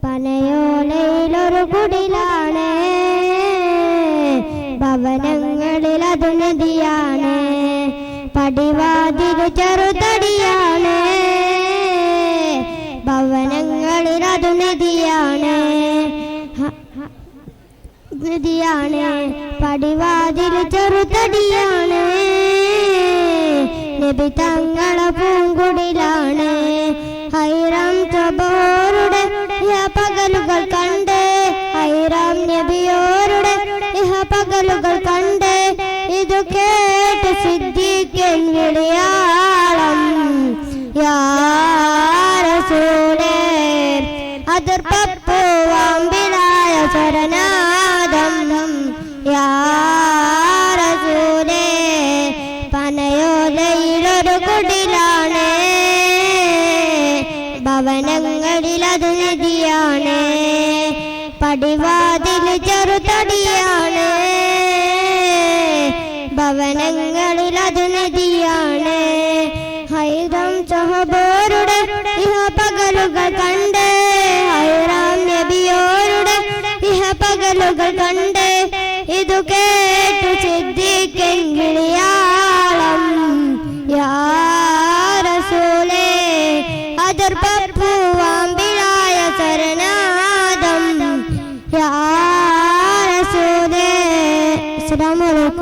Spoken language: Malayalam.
പനയോലയിലൊരു കുടിലാണ്, ഭവനങ്ങളിൽ അത് നദിയാണ്. പടിവാതിൽ ചെറുതടിയാണ്, ഭവനങ്ങളിൽ അത് നദിയാണ്. പടിവാതിൽ ചെറുതടിയാണ്, നബി തങ്ങളെ പൂങ്കുടിലാണ്. ഹൈറാം തബോരുടെ പകലുകൾ കണ്ട്, ഹൈറാം നബിയോരുടെ പകലുകൾ കണ്ട്, ഇതു കേട്ട് സിദ്ദീഖൻ വിളിയാളം യാ റസൂലേ. അതിർപ്പൂവാമ്പിലായ സ്വരനാദം യാ റസൂലേ. പനയോലയിലൊരു കുടിലാണ്, ഭവനങ്ങളിൽ അത് നദിയാണ്. പടിവാതിൽ ചെറുതടിയാണ്, ഭവനങ്ങളിൽ അത് നദിയാണ്. ഹൈറാം സഹബോരുടെ പകലുകൾ കണ്ട്, ഹൈറാം നബിയോരുടെ പകലുകൾ കണ്ട്, ഇതു കേട്ടു സിദ്ദീഖൻ വിളിയാളം യാ റസൂലേ. അതിർപ്പ